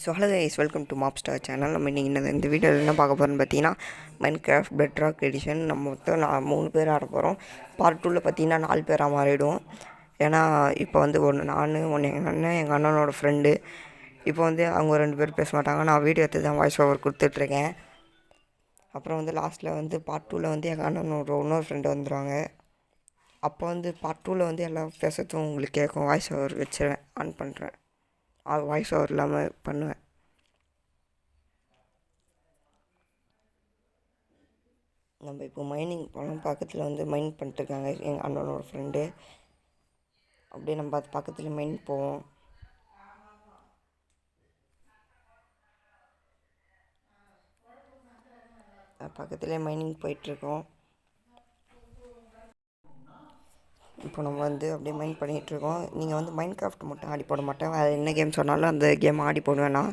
So hello guys, welcome to Mapstar channel. நம்ம இன்றைக்கி இந்த வீடியோவில் என்ன பார்க்க போகிறோம்னு பார்த்தீங்கன்னா, மைன்கிராஃப்ட் பெட்ராக் எடிஷன். நம்ம மொத்தம் 3 பேர் ஆட போகிறோம். பார்ட் 2ல் பார்த்தீங்கன்னா 4 பேராக மாறிடுவோம். ஏன்னா இப்போ வந்து ஒன்று எங்கள் அண்ணன், எங்கள் அண்ணனோட ஃப்ரெண்டு. இப்போ வந்து அவங்க 2 பேர் பேச மாட்டாங்க. நான் வீடியோ எடுத்து தான் வாய்ஸ் ஓவர் கொடுத்துட்ருக்கேன். அப்புறம் வந்து லாஸ்ட்டில் வந்து பார்ட் 2ல் வந்து எங்கள் அண்ணனோட இன்னொரு ஃப்ரெண்டு வந்துடுவாங்க. அப்போ வந்து பார்ட் 2ல் வந்து எல்லாம் பேசுறதும் உங்களுக்கு கேட்கும். வாய்ஸ் ஓவர் வச்சுருவேன், ஆன் பண்ணுறேன். அது வாய்ஸ் ஓவர் இல்லாமல் பண்ணுவேன். நம்ம இப்போ மைனிங் போனோம். பக்கத்தில் வந்து மைன் பண்ணிட்டுருக்காங்க எங்கள் அண்ணனோட ஃப்ரெண்டு. அப்படியே நம்ம அது பக்கத்தில் மைன் போவோம். பக்கத்துலேயே மைனிங் போயிட்டுருக்கோம். இப்போ நம்ம வந்து அப்படியே மைன் பண்ணிகிட்ருக்கோம். நீங்கள் வந்து மைன்கிராஃப்ட் மட்டும் ஆடி போட மாட்டேன், வேறு என்ன கேம் சொன்னாலும் அந்த கேம் ஆடி போடுவேன். நான்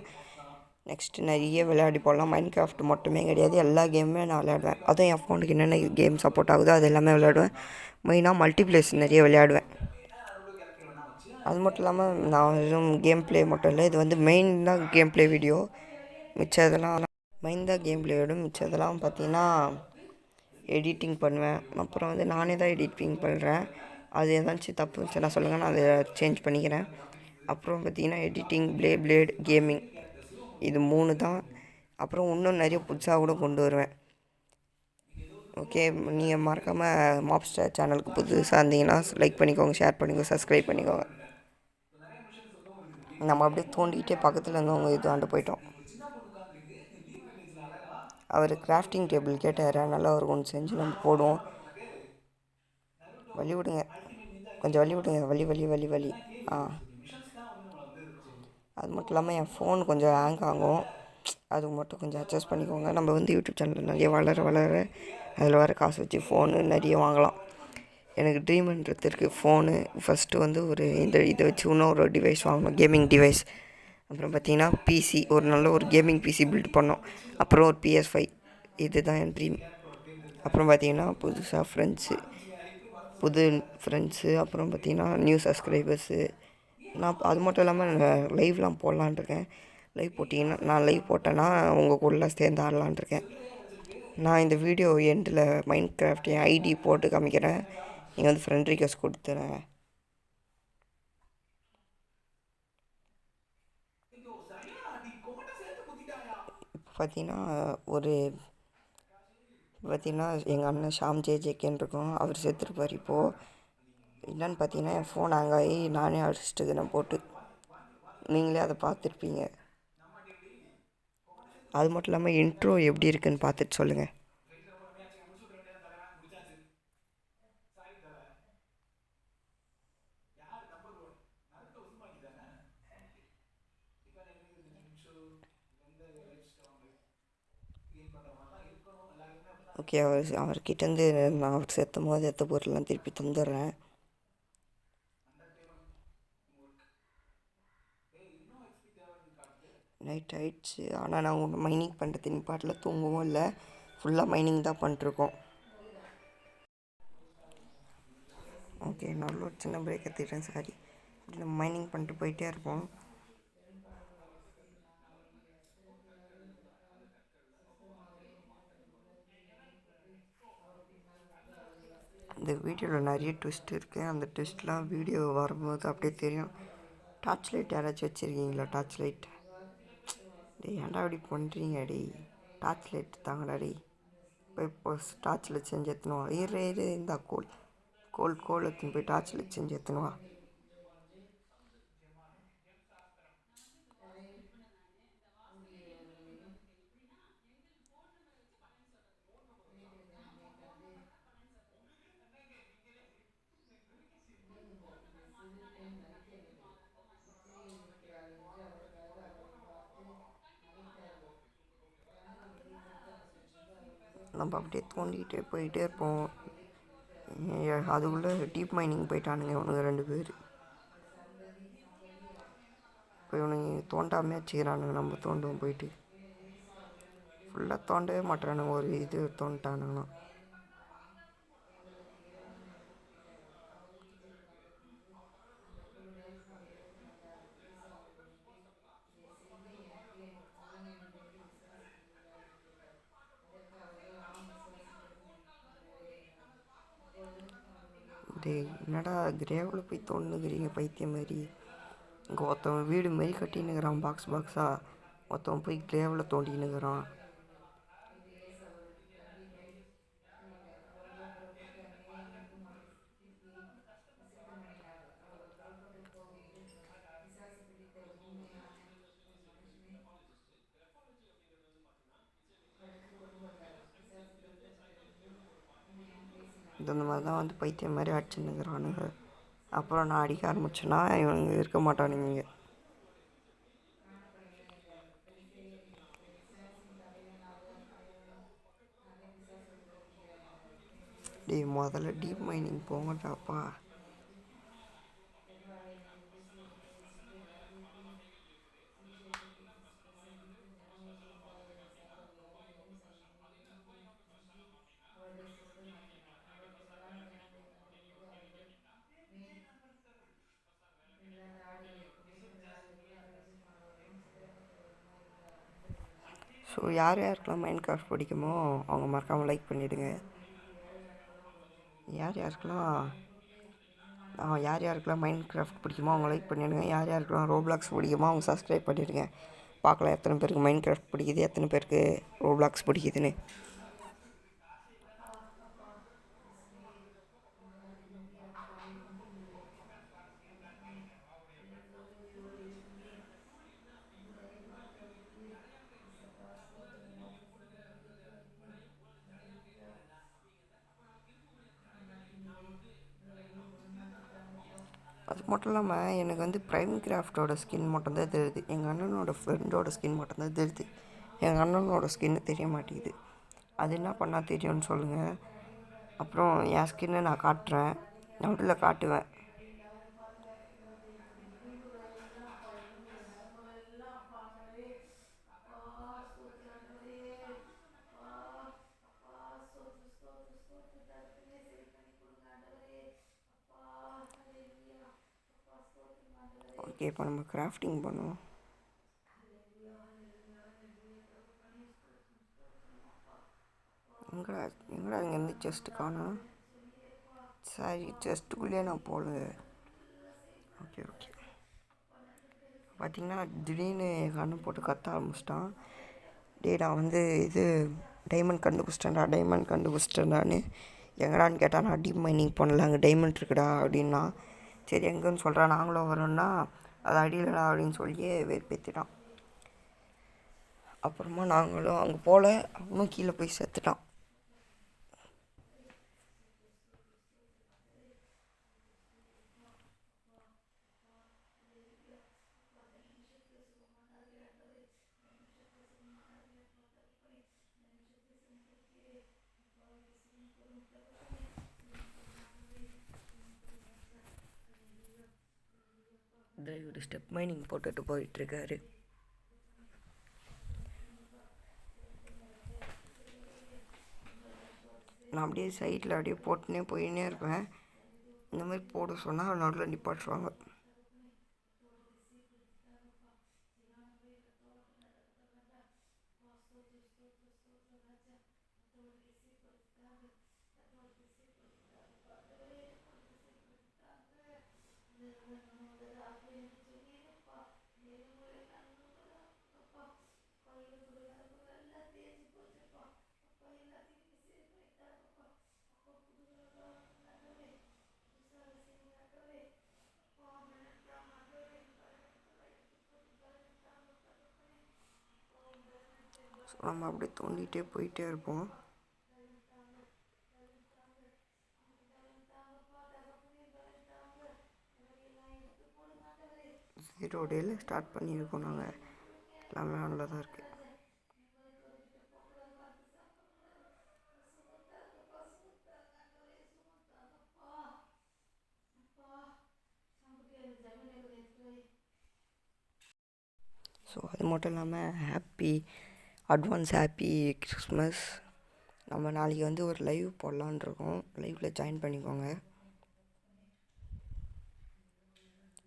நெக்ஸ்ட்டு நிறைய விளையாடி போடலாம். மைன்கிராஃப்ட் மட்டுமே கிடையாது, எல்லா கேமுமே நான் விளையாடுவேன். அதுவும் என் ஃபோனுக்கு என்னென்ன கேம் சப்போர்ட் ஆகுதோ அது எல்லாமே விளையாடுவேன். மெயினாக மல்டிப்ளேஸ் நிறைய விளையாடுவேன். அது மட்டும் இல்லாமல் நான் வெறும் கேம் ப்ளே மட்டும் இல்லை, இது வந்து மெயின் தான் கேம் ப்ளே வீடியோ. மிச்சம் இதெல்லாம் மெயின் தான் கேம் ப்ளேயோடும் மிச்சம் இதெல்லாம் பார்த்தீங்கன்னா எடிட்டிங் பண்ணுவேன். அப்புறம் வந்து நானே தான் எடிட்டிங் பண்ணுறேன். அது ஏதாச்சும் தப்பு இருந்துச்சுன்னா சொல்லுங்கள், நான் அதை சேஞ்ச் பண்ணிக்கிறேன். அப்புறம் பார்த்தீங்கன்னா எடிட்டிங், பிளேட், கேமிங், இது 3 தான். அப்புறம் இன்னும் நிறைய புதுசாக கூட கொண்டு வருவேன். ஓகே, நீங்கள் மறக்காமல் மாப்ஸ்டார் சேனலுக்கு புதுசாக இருந்தீங்கன்னா லைக் பண்ணிக்கோங்க, ஷேர் பண்ணிக்கோங்க, சப்ஸ்கிரைப் பண்ணிக்கோங்க. நம்ம அப்படியே தோண்டிக்கிட்டே பக்கத்தில் இருந்தவங்க இதுவாண்டு போயிட்டோம். அவர் கிராஃப்டிங் டேபிள் கேட்டார், அதனால் அவர் ஒன்று செஞ்சு நம்ம போடுவோம். வழி விடுங்க, கொஞ்சம் வழி விடுங்க, வழி. அது மட்டும் இல்லாமல் என் ஃபோன் கொஞ்சம் ஹேங் ஆகும், அது மட்டும் கொஞ்சம் அட்ஜஸ்ட் பண்ணிக்கோங்க. நம்ம வந்து யூடியூப் சேனல் நிறைய வளர அதில் வர காசு வச்சு ஃபோனு நிறைய வாங்கலாம். எனக்கு ட்ரீம்ன்றது ஃபோனு ஃபஸ்ட்டு வந்து இதை வச்சு இன்னொரு டிவைஸ் வாங்கணும், கேமிங் டிவைஸ். அப்புறம் பார்த்திங்கன்னா பிசி, ஒரு நல்ல ஒரு கேமிங் பிசி பில்ட் பண்ணோம். அப்புறம் ஒரு PS5, இதுதான் என் ட்ரீம். அப்புறம் பார்த்திங்கன்னா புது ஃப்ரெண்ட்ஸு, அப்புறம் பார்த்திங்கன்னா நியூ சப்ஸ்கிரைபர்ஸு. நான் அது மட்டும் இல்லாமல் லைவ்லாம் போடலான் இருக்கேன். நான் லைவ் போட்டேன்னா உங்கள் கூட சேர்ந்து ஆடலான் இருக்கேன். நான் இந்த வீடியோ எண்டில் மைன்கிராஃப்ட் என் ஐடி போட்டு காமிக்கிறேன். நீங்கள் வந்து ஃப்ரெண்ட் ரிக்வெஸ்ட் கொடுத்துறேன். இப்போ பார்த்தீங்கன்னா எங்கள் அண்ணன் ஷாம் ஜேகேன்னு இருக்கும், அவர் செத்துருப்பார். இப்போது என்னன்னு பார்த்தீங்கன்னா என் ஃபோன் ஹேங் ஆகி நானே அடிச்சிட்டுக்கிறேன் போட்டு. நீங்களே அதை பார்த்துருப்பீங்க. அது மட்டும் இல்லாமல் இன்ட்ரோ எப்படி இருக்குன்னு பார்த்துட்டு சொல்லுங்கள். ஓகே, அவர்கிட்டேருந்து நான் அவர் செத்தும் போது எத்த பொருள்லாம் திருப்பி தந்துடுறேன். நைட் ஆகிடுச்சு, ஆனால் நான் மைனிங் பண்ணுறது நிப்பாட்டில் தூங்கவும் இல்லை, ஃபுல்லாக மைனிங் தான் பண்ணிட்டுருக்கோம். ஓகே, நல்ல ஒரு சின்ன பிரேக் எடுத்துக்கிட்டேன், சாரி. இப்படி நம்ம மைனிங் பண்ணிட்டு போயிட்டே இருப்போம். இந்த வீடியோவில் நிறைய ட்விஸ்ட் இருக்குது. அந்த ட்விஸ்ட்லாம் வீடியோ வரும்போது அப்படியே தெரியும். டார்ச் லைட் யாராச்சும் வச்சுருக்கீங்களா? டார்ச் லைட் டேய், ஏன்டா அப்படி பண்ணுறீங்க? டேய், டார்ச் லைட் தாங்கடா. டேய், இப்போ டார்ச் லைட் செஞ்சு எத்தணுவா. இரு இந்த கோல் எடுத்துன்னு போய் டார்ச் லைட் செஞ்சு எத்தணுவா. நம்ம அப்படியே தோண்டிகிட்டே போயிட்டே இருப்போம். அதுக்குள்ளே டீப் மைனிங் போயிட்டானுங்க இவனுங்க 2 பேர். இப்போ இவனுங்க தோண்டாமே வச்சுக்கிறானுங்க, நம்ம தோண்டுவோம் போயிட்டு. ஃபுல்லாக தோண்டவே மாட்டானுங்க, ஒரு இது தோண்டானுங்கண்ணா. டேய் என்னடா கிரேவில் போய் தோணுங்கிறீங்க பைத்தியம் மாதிரி. இங்கே ஒருத்தவன் வீடு மாரி கட்டின்னுக்கிறான் பாக்ஸாக, ஒருத்தவன் போய் கிரேவில் தோண்டின்னுக்கிறான். இந்த மாதிரி தான் வந்து பைத்தியம் மாதிரி அடிச்சுன்னுக்கிறானுங்க. அப்புறம் நான் அடிக்க ஆரம்பிச்சேன்னா இவங்க இருக்க மாட்டானுங்க. டேய் முதல்ல டீப் மைனிங் போங்கட்டாப்பா. ஸோ யார் யாருக்கெல்லாம் மைண்ட் கிராஃப்ட் பிடிக்குமோ அவங்க மறக்காமல் லைக் பண்ணிவிடுங்க. யார் யாருக்கெல்லாம் மைண்ட் கிராஃப்ட் பிடிக்குமோ அவங்க லைக் பண்ணிவிடுங்க. யார் யாருக்கெல்லாம் ரோப்ளாக்ஸ் பிடிக்குமோ அவங்க சப்ஸ்கிரைப் பண்ணிவிடுங்க. பார்க்கலாம் எத்தனை பேருக்கு மைண்ட் கிராஃப்ட் பிடிக்குது, எத்தனை பேருக்கு ரோப்ளாக்ஸ் பிடிக்குதுன்னு. அது மட்டும் இல்லாமல் எனக்கு வந்து ப்ரைம் கிராஃப்டோட ஸ்கின் மட்டும்தான் தெரியுது. எங்கள் அண்ணனோட ஃப்ரெண்டோட ஸ்கின் மட்டும்தான் தெரியுது. எங்கள் அண்ணனோட ஸ்கின்னு தெரிய மாட்டேங்குது. அது என்ன பண்ணால் தெரியும்னு சொல்லுங்கள். அப்புறம் என் ஸ்கின்னை நான் காட்டுறேன், நடுவில் காட்டுவேன். ஓகே, இப்போ நம்ம கிராஃப்டிங் பண்ணுவோம். எங்கடா இங்கேருந்து செஸ்ட்டு காணோம். சரி, செஸ்ட்டுக்குள்ளேயே நான் போகல. ஓகே பார்த்திங்கன்னா திடீர்னு எங்கள் அண்ணன் போட்டு கத்த ஆரம்பிச்சிட்டான். நான் வந்து இது டைமண்ட் கண்டுபிடிச்சிட்டேன்டான்னு எங்கடான்னு கேட்டால் நான் டீப் மைனிங் பண்ணல, அங்கே டைமண்ட் இருக்குடா அப்படின்னா. சரி எங்கேன்னு சொல்கிறா, நாங்களும் வரோன்னா அது அடியிலடா அப்படின்னு சொல்லி வெறுப்பேற்றிட்டான். அப்புறமா நாங்களும் அங்கே போகல, அவனும் கீழே போய் செத்துட்டான். இவர் ஸ்டெப் மைனிங் போட்டுட்டு போயிட்டுருக்காரு. நான் அப்படியே சைடில் அப்படியே போட்டுனே போயின்னே இருப்பேன். இந்த மாதிரி போட சொன்னால் நடுவில் நிப்பாட்டுவாங்க. ஸோ நம்ம அப்படியே தோண்டிகிட்டே போயிட்டே இருப்போம். 0 டேயில் ஸ்டார்ட் பண்ணியிருக்கோம் நாங்கள். எல்லாமே நல்லா தான் இருக்குது. ஸோ அது மட்டும் இல்லாமல் அட்வான்ஸ் ஹாப்பி கிறிஸ்மஸ். நம்ம நாளைக்கு வந்து ஒரு லைவ் போடலான் இருக்கோம். லைவில் ஜாயின் பண்ணிக்கோங்க.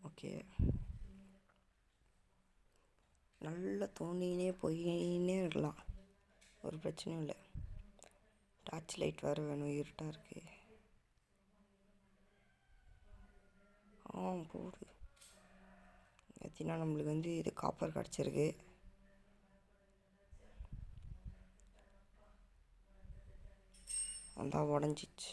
ஓகே, நல்லா தோண்டினே போயின்னே இருக்கலாம், ஒரு பிரச்சனையும் இல்லை. டார்ச் லைட் வேறு வேணும், இருட்டாக இருக்குது. போடு. பார்த்தீங்கன்னா நம்மளுக்கு வந்து இது காப்பர் கிடச்சிருக்கு. அந்த உடஞ்சிச்சு.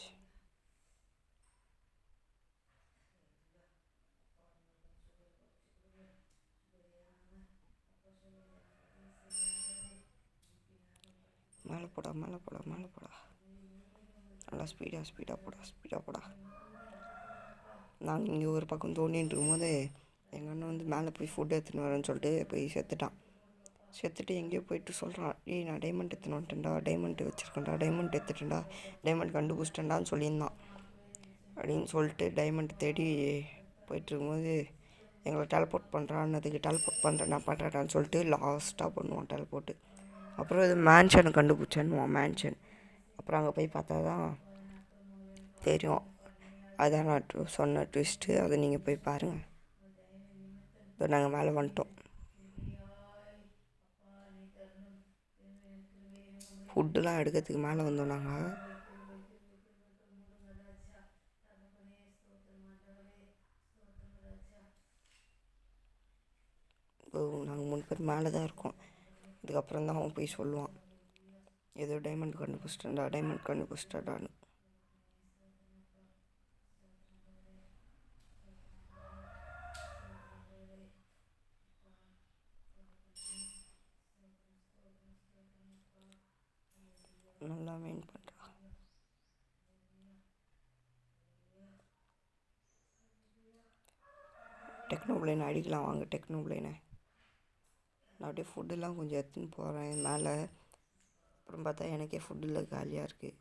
மேலே போடா மேலே போடா மேலே போடா. நல்லா ஸ்பீடாக போடா. நாங்கள் இங்கே ஒரு பக்கம் தோண்டின்னு இருக்கும்போது எங்கள் அண்ணன் வந்து மேலே போய் ஃபுட் எடுத்துன்னு வரேன்னு சொல்லிட்டு போய் செத்துட்டு எங்கேயோ போயிட்டு சொல்கிறான், நான் டைமண்ட் எடுத்துன்னு வந்துட்டேன்டா, டைமண்ட் வச்சுருக்கேன்டா, டைமண்ட் எடுத்துட்டேன்டா, டைமண்ட் கண்டுபிடிச்சிட்டேன்டான்னு சொல்லியிருந்தான். அப்படின்னு சொல்லிட்டு டைமண்ட் தேடி போயிட்டுருக்கும்போது எங்களை டெலபோர்ட் பண்ணுறான்னதுக்கு டெலபோர்ட் பண்ணுறேன் பண்ணுறேன்னு சொல்லிட்டு லாஸ்ட்டாக பண்ணுவான் டெலபோர்ட்டு. அப்புறம் இது மேன்ஷனை கண்டுபிடிச்சேன்னுவான் மேன்ஷன். அப்புறம் அங்கே போய் பார்த்தா தான் தெரியும். அதான் நான் சொன்ன ட்விஸ்ட்டு. அதை நீங்கள் போய் பாருங்கள். இப்போ நாங்கள் மேலே வந்துட்டோம். ஃபுட்டுலாம் எடுக்கிறதுக்கு மேலே வந்தோம் நாங்கள். நாங்கள் 3 பேர் மேலே தான் இருக்கோம். இதுக்கப்புறம் தான் அவன் போய் சொல்லுவான், ஏதோ டைமண்ட் கண்டுபிடிச்சிட்டாடான்னு. நல்லா மெயின் பண்ணுறா. டெக்னோ பிளைனை அடிக்கலாம் வாங்க. டெக்னோ பிளைனை நான் அப்படியே ஃபுட்டெல்லாம் கொஞ்சம் எடுத்துன்னு போகிறேன் மேலே. அப்புறம் பார்த்தா எனக்கே ஃபுட்டில் காலியாக இருக்குது.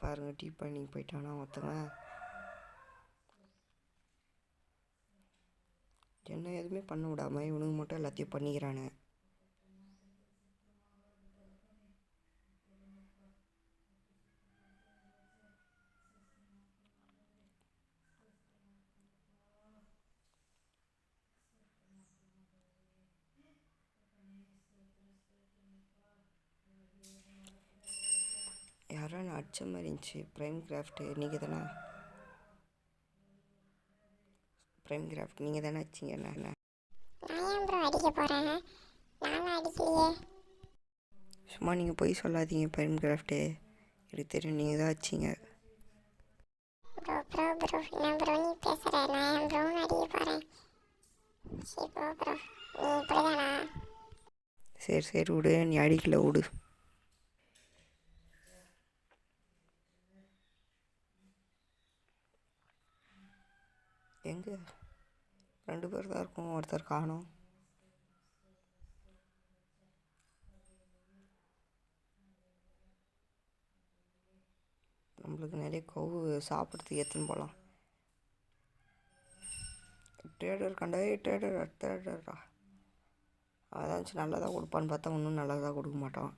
பாருங்கள், டீப் பண்ணி போயிட்டானா ஒருத்தவன். என்ன எதுவுமே பண்ண விடாமல் இவனுக்கு மட்டும் எல்லாத்தையும் பண்ணிக்கிறானு. யாரோ நான் அடித்த மாதிரி இருந்துச்சு. ப்ரைம் கிராஃப்ட்டு நீங்கள் தானே? ப்ரைம் கிராஃப்ட் நீங்கள் தானே அடிச்சிங்க? என்ன அடிக்க போகிறேன், நானும் அடிக்கலையே. சும்மா நீங்கள் போய் சொல்லாதீங்க ப்ரைம் கிராஃப்ட்டு. எனக்கு தெரியும் நீங்கள் தான் அடிச்சிங்க. ப்ரோ என்ன ப்ரோ நீ பேசுகிற? நான் என் ப்ரோன்னு அடிக்க போகிறேன். சரி ப்ரோ நீ இப்படி தானா? சரி விடு, நீ அடிக்கல விடு. எங்கே 2 பேர் தான் இருக்கும், ஒருத்தர் காணோம். நம்மளுக்கு நிறைய கவு சாப்பிட்றதுக்கு எடுத்துன்னு போகலாம். ட்ரேடர் ட்ரேடரா அதாச்சும் நல்லா தான் கொடுப்பான்னு பார்த்தா இன்னும் நல்லா தான் கொடுக்க மாட்டான்.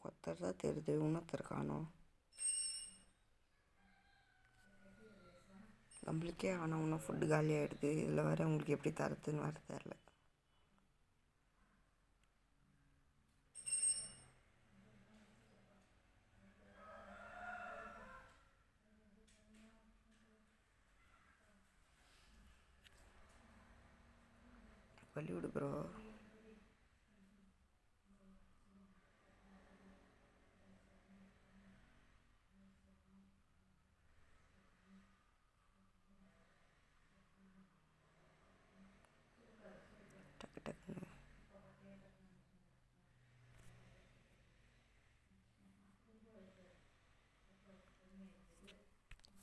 ஒருத்தர் தான் தெரியுது, இன்னொருத்தர் காணோம். நம்மளுக்கே ஆனால் இன்னும் ஃபுட்டு காலி ஆகிடுது. இதில் வேறு உங்களுக்கு எப்படி தரத்துன்னு வேறு தெரில. வழிவிடு ப்ரோ. டக்குன்னு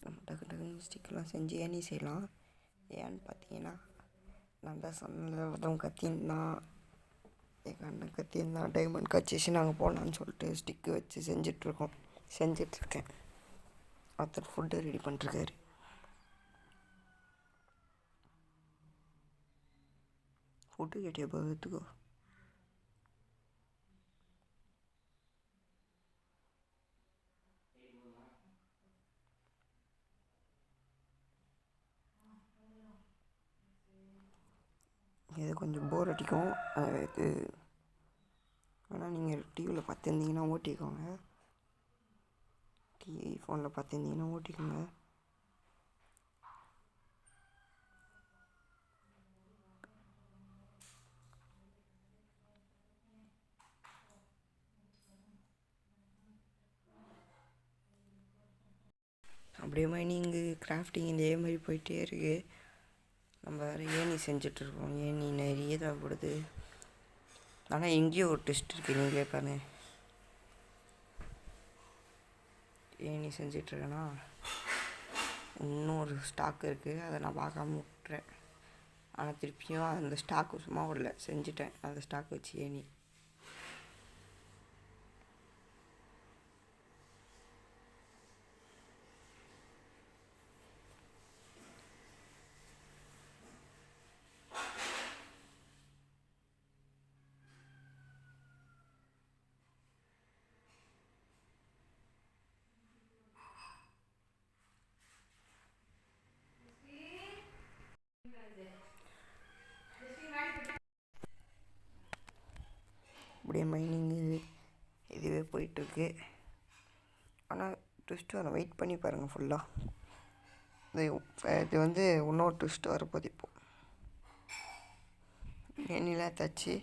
நம்ம டக்குன்னு ஸ்டிக்கெலாம் செஞ்சு ஏனி செய்யலாம். ஏன்னு பார்த்தீங்கன்னா நான் தான் சொன்னதும் கத்தின்தான், எங்கள் அண்ணன் கத்தின்தான் டைமண்ட் கச்சிச்சு நாங்கள் போகலான்னு சொல்லிட்டு ஸ்டிக்கு வச்சு செஞ்சிட்ருக்கேன். ஒருத்தர் ஃபுட்டு ரெடி பண்ணிருக்காரு. ஃபுட்டு கேட்டியா பார்த்துக்கோ. இது கொஞ்சம் போர் அடிக்கும். இது ஆனால் நீங்கள் டிவியில் பார்த்துருந்தீங்கன்னா ஓட்டிக்கோங்க, டிவி ஃபோனில் பார்த்துருந்தீங்கன்னா ஓட்டிக்கோங்க. அப்படியே மைனிங்கு கிராஃப்டிங் இதே மாதிரி போயிட்டே இருக்குது. நம்ம வேறு ஏணி செஞ்சிட்ருக்கோம். ஏணி நிறைய தேவைப்படுது. ஆனால் எங்கேயோ ஒரு டெஸ்ட் இருக்குது, நீங்களே பாருங்க. ஏணி செஞ்சிட்ருக்கேன்னா இன்னொரு ஸ்டாக் இருக்குது, அதை நான் பார்க்காம விட்டுறேன். ஆனால் திருப்பியும் அந்த ஸ்டாக்கு சும்மா விடல, செஞ்சுட்டேன் அந்த ஸ்டாக் வச்சு ஏணி. அப்படியே மைனிங்கு இதுவே போயிட்டுருக்கு. ஆனால் ட்விஸ்ட்டு வர வெயிட் பண்ணி பாருங்கள் ஃபுல்லாக. இது வந்து இன்னொரு ட்விஸ்ட்டு வரப்போது. இப்போது ஏணிலாம் தச்சு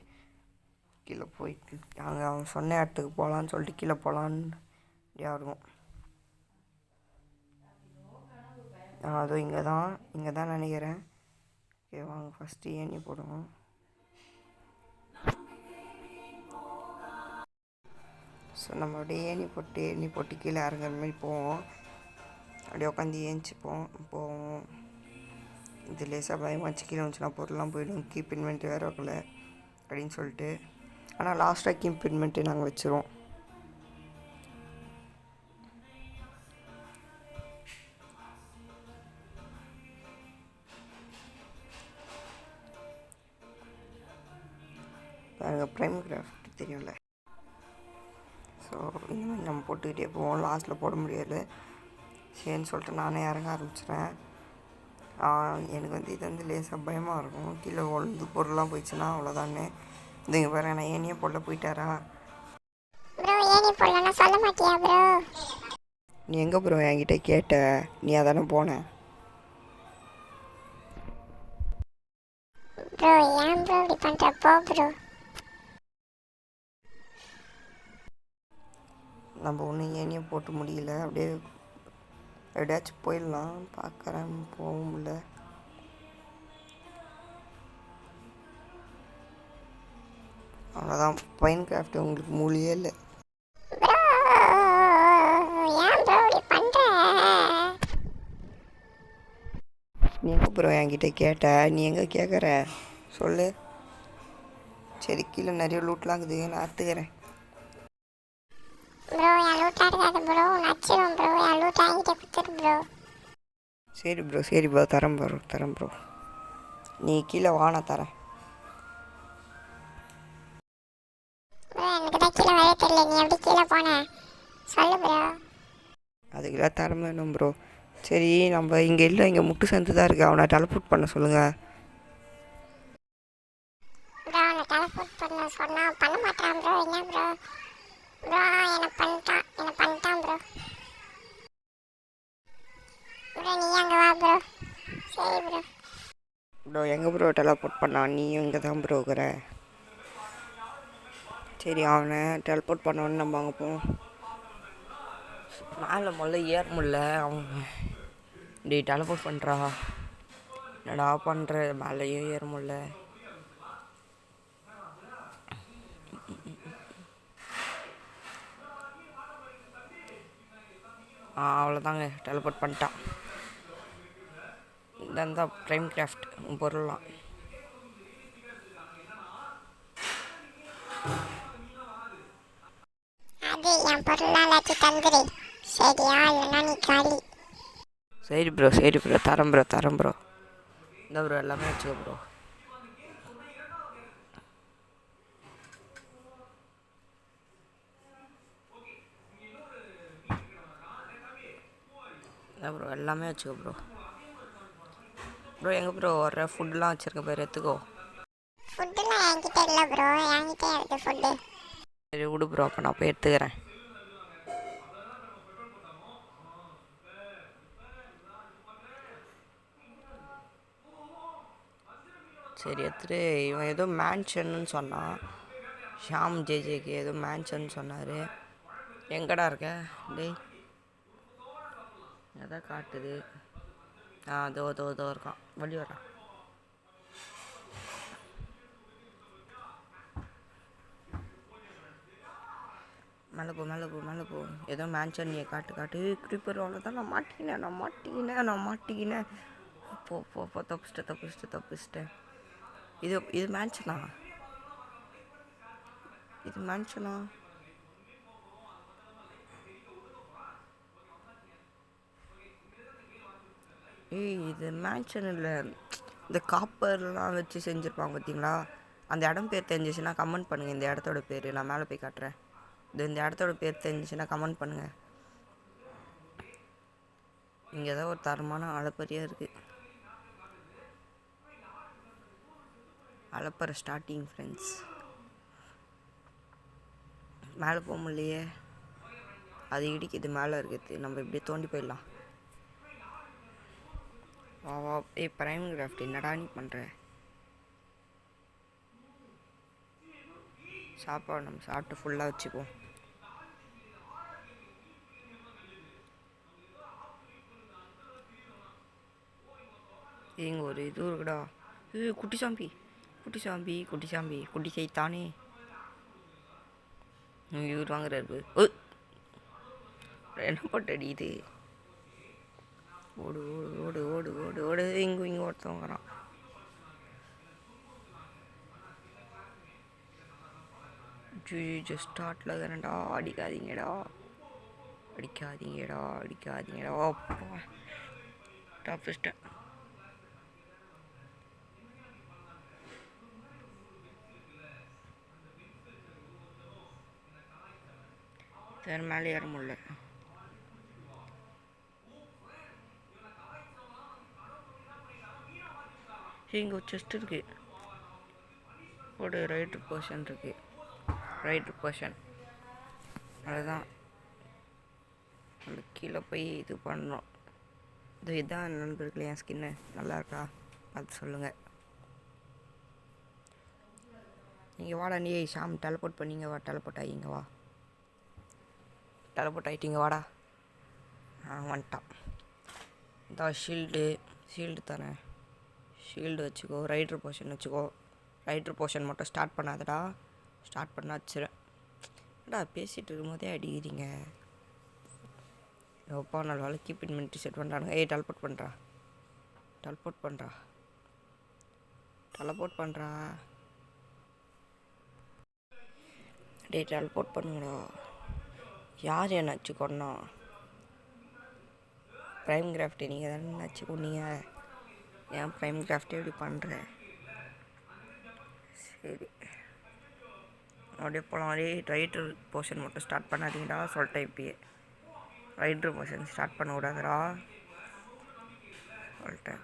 கீழே போயிட்டு அங்கே அவன் சொன்ன இடத்துக்கு போகலான்னு சொல்லிட்டு கீழே போகலான்னு ரெடியாக இருக்கும். அதுவும் இங்கே தான் நினைக்கிறேன். ஓகே வாங்க ஃபஸ்ட்டு ஏணி போடுவோம். ஸோ நம்ம அப்படியே ஏணி போட்டு கீழே இறங்குற மாதிரி போவோம். அப்படியே உட்காந்து ஏஞ்சிப்போம் போவோம். இது லேசாக பயமாச்சு, கீழே வந்துச்சுன்னா பொருள்லாம் போயிடும், கீப் இன்வென்ட்ரி வேறு வைக்கல அப்படின்னு சொல்லிட்டு. ஆனால் லாஸ்ட்டாக கீப் இன்வென்ட்ரி நாங்கள் வச்சுருவோம். பாருங்கள் ப்ரைம் கிராஃப்ட் தெரியும்ல. ஸோ இந்த மாதிரி நம்ம போட்டுக்கிட்டே போவோம். லாஸ்ட்டில் போட முடியாது சரின்னு சொல்லிட்டு நானே இறங்க ஆரம்பிச்சிட்டேன். எனக்கு வந்து இது வந்து லேசாக பயமாக இருக்கும், கீழே ஒழுந்து பொருள்லாம் போயிடுச்சுன்னா அவ்வளோதானே. இதுங்க பாரு நான் ஏனியே போடல போயிட்டாரா. சொல்ல மாட்டியா ப்ரோ? நீ எங்கே ப்ரோ என்கிட்ட கேட்ட? நீ அதானே போன. ப்ரோ ஏன் ப்ரோ இப்படி பண்ணுற? போ ப்ரோ. நம்ம ஒன்றும் ஏனியே போட்டு முடியல, அப்படியே எப்படியாச்சும் போயிடலாம் பார்க்குறேன், போக முடியல. அவ்வளோதான், பைன் கிராஃப்ட் உங்களுக்கு மூலியே இல்லை. நீ எங்கே ப்ரோ என்கிட்ட கேட்ட? நீ எங்கே கேட்குற சொல்லு. சரி கீழே நிறைய லூட்லாம் இருக்குது, நான் அறுத்துக்கிறேன். சரி ப்ரோ தரேன் ப்ரோ. நீ கீழே வா, நான் தரேன். அதுக்கெல்லாம் தரம் வேணும் ப்ரோ. சரி நம்ம இங்கே இல்லை, இங்கே முட்டு சந்து தான் இருக்குது, அவனை டெலபோர்ட் பண்ண சொல்லுங்கள். ப்ரோ எங்கே ப்ரோ டெலபோர்ட் பண்ணா? நீயும் இங்கே தான் ப்ரோ இருக்கிற. சரி அவனை டெலபோர்ட் பண்ணோன்னு நம்ம அங்கே போவோம். மேலே முதல்ல ஏற முடியல, அவங்க இப்படி டெலபோர்ட் பண்ணுறா. என்னடா பண்ணுற, மேலேயும் ஏற முடியல. அவ்வளோதாங்க, டெலபோர்ட் பண்ணிட்டான். இதான் ப்ரைம் கிராஃப்ட் பொருள்லாம். சரி ப்ரோ தரேன் ப்ரோ. இந்த ப்ரோ எல்லாமே வச்சுக்கோ ப்ரோ. இந்த ப்ரோ எல்லாமே வச்சுக்கோ ப்ரோ. எங்கே ப்ரோ வர்ற ஃபுட்லாம் வச்சுருக்க பேர் எடுத்துக்கோ. இல்லை ப்ரோ, என்கிட்டே இருக்குது ஃபுட்டு. சரி விடு ப்ரோ, அப்போ நான் போய் எடுத்துக்கிறேன். சரி எடுத்துட்டு இவன் ஏதோ மேன்ஷன்னு சொன்னான். ஷாம் ஜேஜேக்கு ஏதோ மேன்ஷன் சொன்னார். எங்கடா இருக்க டேய்? எதை காட்டுது? அதோ அதோ அதோ இருக்கான், வழி வரான். மேலே போ மேலே போ மேலே போ. ஏதோ மேன்ஷன் நீ காட்டு. க்ரீப்பர் அவ்வளோதான். நான் மாட்டிக்கினேன். போ தப்பிச்சிட்டேன். இது மேன்ஷனா? இது மேன்ஷன் இல்லை. இந்த காப்பர்லாம் வச்சு செஞ்சுருப்பாங்க பார்த்தீங்களா? அந்த இடம் பேர் தெரிஞ்சிச்சுன்னா கமெண்ட் பண்ணுங்கள். இந்த இடத்தோட பேர் நான் மேலே போய் காட்டுறேன். இந்த இடத்தோட பேர் தெரிஞ்சிச்சுன்னா கமெண்ட் பண்ணுங்கள். இங்கே ஏதோ ஒரு தரமான அலப்பறையாக இருக்குது. அலப்பறை ஸ்டார்டிங் ஃப்ரெண்ட்ஸ். மேலே போக முடியலையே, அது இடிக்குது. மேலே இருக்குது, நம்ம இப்படியே தோண்டி போயிடலாம். வா பிரைம் கிராஃப்ட் என்னடா நீ பண்ணுற? சாப்பாடு நம்ம சாப்பிட்டு ஃபுல்லாக வச்சுக்குவோம். இங்கே ஒரு இது இருக்குடா. குட்டி சாம்பி செய்தானே. இவர் வாங்குறாரு. என்ன போட்டு அடிக்குது? ஓடு. இங்கே ஒருத்தவங்க வரான். ஸ்டார்ட்ல தானடா. அடிக்காதீங்கடா. அப்பா தப்பிச்சிட்டேன். சரி மேலே ஏற முடியல. இங்கே ஒரு செஸ்ட் இருக்கு. ஒரு ரைட்ரு போர்ஷன் இருக்கு. அதுதான் அந்த கீழே போய் இது பண்ணோம். இதுதான் நண்பர்களே, என் ஸ்கின்னு நல்லா இருக்கா பார்த்து சொல்லுங்கள். நீங்கள் வாடா. நீ ஷாம் டெலபோர்ட் பண்ணிங்க வா. டெலபோர்ட் ஆகிட்டிங்க வாடா. வந்துட்டான். இந்த ஷீல்டு தானே. ஷீல்டு வச்சுக்கோ. ரைட்ரு போர்ஷன் மட்டும் ஸ்டார்ட் பண்ணாதடா. ஸ்டார்ட் பண்ண வச்சுறேன். ஏடா பேசிகிட்டு இருக்கும்போதே அடிக்கிறீங்க. எப்பா நாள் வேலை கீப் இன்வென்ட்ரி செட் பண்ணுறானுங்க. டெலபோர்ட் பண்ணுறா. டெலபோர்ட் பண்ணுங்கடா. யார் என்னாச்சு கொண்டா? ப்ரைம் கிராஃப்ட் நீங்கள் தானே என்னாச்சு கொண்டீங்க? ஏன் ப்ரைம் கிராஃப்டே இப்படி பண்ணுற? சரி அப்படியே போகலாம். ரைட்ரு போர்ஷன் மட்டும் ஸ்டார்ட் பண்ணாதீங்கடா சொல்லிட்டேன். இப்பயே ரைட்ரு போர்ஷன் ஸ்டார்ட் பண்ண விடாதடா சொல்லிட்டேன்.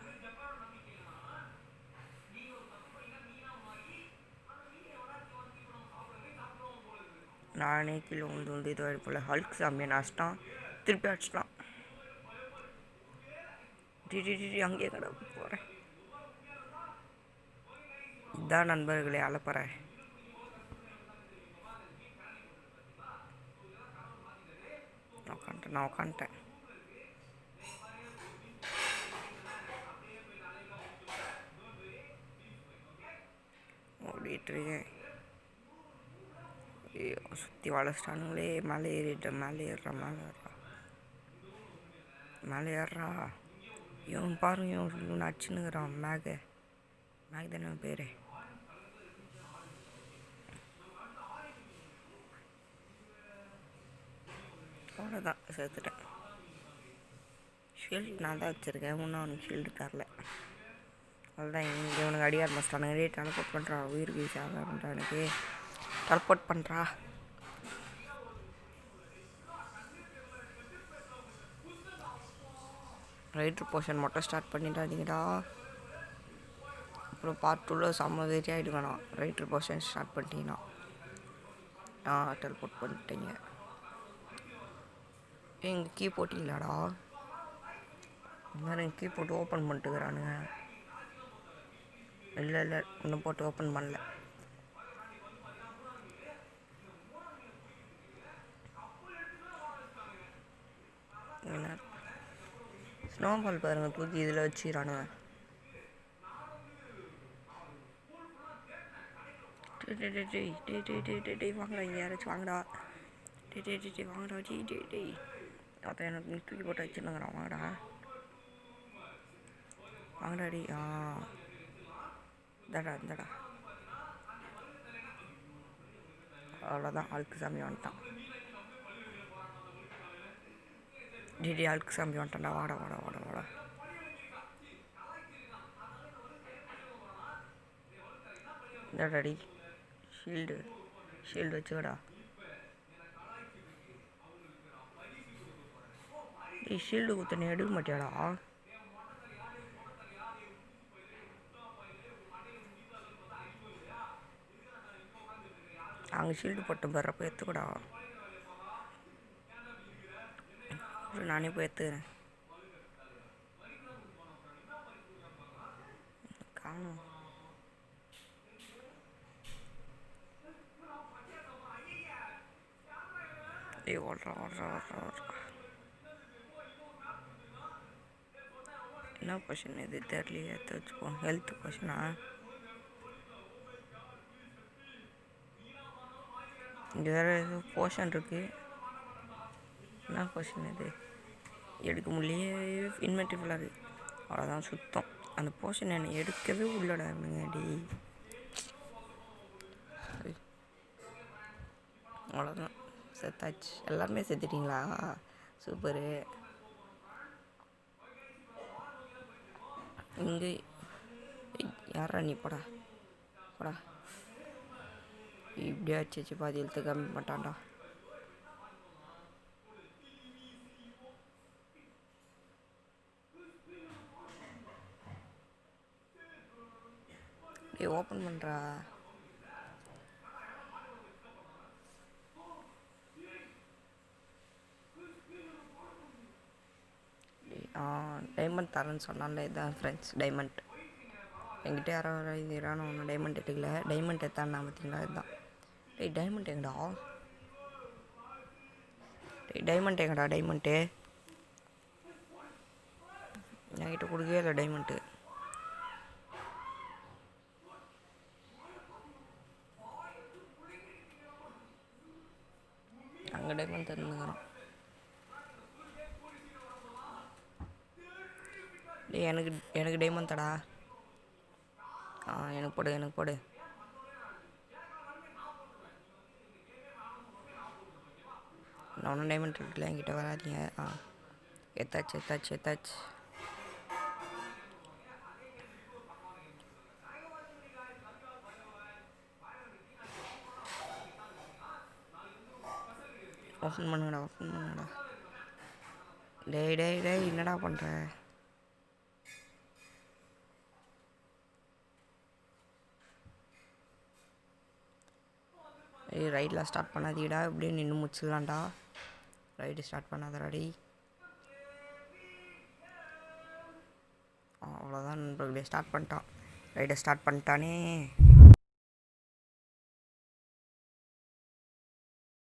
நானே கீழே வந்து இது போல் ஹல்க் சாமியை அடிச்சிட்டான். திருப்பி அடிச்சிட்டான். அங்கேயே கடை போகிறேன். இதான் நண்பர்களே அலப்பறை. நான் உட்காந்துட்டேன். ஓடிட்டுருக்கேன். சுற்றி வளர்ச்சிட்டானுங்களே. மேலே ஏறுறா. இவன் பாருங்க, இவன் அடிச்சுன்னுக்குறான். மேக் தானே பேர். அவ்வளோதான், சேர்த்துட்டேன். ஷீல்டு நான் தான் வச்சுருக்கேன். இன்னும் அவனுக்கு ஷீல்டு தரல. அதுதான் இங்கே இவனுக்கு அடி ஆரம்பிச்சிட்டானுங்க. டெலபோர்ட் பண்ணுறா. உயிருக்கு சாதாரண எனக்கு டெலபோர்ட் பண்ணுறா. ரைட்ரு போர்ஷன் மட்டும் ஸ்டார்ட் பண்ணிட்டாதீங்கடா. அப்புறம் பார்ட் 2ல் செம்ம வெறி ஆகிடுங்கண்ணா ரைட்டர் போர்ஷன் ஸ்டார்ட் பண்ணிட்டீங்கன்னா. டெலிபோர்ட் பண்ணிட்டீங்க. எங்கள் கீ போட்டிங்களாடா? இந்த கீ போட்டு ஓப்பன் பண்ணிட்டுக்கிறானுங்க. இல்லை இன்னும் போட்டு ஓப்பன் பண்ணல. என்ன ஸ்னோபால் பாருங்க தூக்கி இதில் வச்சுக்கிறானுங்க. டேய் வாங்கடா, இங்கே யாராச்சும் வாங்கடா. டேய் வாங்கடா. டேய் அதான் எனக்கு தூக்கி போட்டு வச்சுருந்துங்கிறான். வாங்கடா டி. இந்தடா. அவ்வளோதான், அழுக்கு சாமி வந்துட்டான். டேய் அழுக்கு சாமி வந்துட்டான்டா. வாடா. இந்தடாடி ஷீல்டு வச்சுக்கடா. டேய் ஷீல்டு குத்தனை எடுக்க மாட்டியாடா? அங்கே ஷீல்டு போட்டு வர்றப்போ எடுத்துக்கூடா. நானே போய் எடுத்துக்கிறேன். காணும். டேய் ஓடுறா. என்ன கொஷின் இது தெரியலையே. எடுத்து வச்சுப்போம். ஹெல்த் கொஷினா? இங்கே வேறு ஏதோ போர்ஷன் இருக்குது. என்ன கொஷின் இது? எடுக்க முடியலையே. இன்வென்ட்ரி ஃபுல்லாக இருக்குது. அவ்வளோதான் சுத்தம். அந்த போர்ஷன் என்னை எடுக்கவே உள்ளடாங்க. அவ்வளோதான், செத்தாச்சு. எல்லாருமே செத்துட்டிங்களா? சூப்பரு. இங்கே யாரா நீ? போடா. இப்படியே வச்சு பாதி எழுத்து கம்மி மாட்டான்டா. டேய் ஓப்பன் பண்ணுறா. டைமண்ட் தரேன்னு சொன்னால இதுதான் ஃப்ரெண்ட்ஸ் டைமண்ட். என்கிட்ட யாரோ ஒன்று டைமண்ட் எடுக்கல. டைமண்ட் எடுத்தான்னா பார்த்தீங்களா? இதுதான். டேய் டைமண்ட் எங்கடா? டைமண்ட்டு என்கிட்ட கொடுக்கவே இல்லை. டைமண்ட்டு அங்கே டைமண்ட் தந்துங்கிறான். டேய் எனக்கு டைமண்ட் தடா. எனக்கு போடு. நான் ஒன்றும் டைமண்ட் இருக்குல்ல, என்கிட்ட வராதிங்க. எத்தாச்சு. ஓப்பன் பண்ணுங்கடா. டேய் என்னடா பண்ணுற? ரைடில் ஸ்டார்ட் பண்ணாதீடா. இப்படியே நின்று முடிச்சிடலாம்டா. Ride start பண்ணாதடாடி. அவ்வளோதான் நண்பர்களே, ஸ்டார்ட் பண்ணிட்டான். ரைடை ஸ்டார்ட் பண்ணிட்டானே.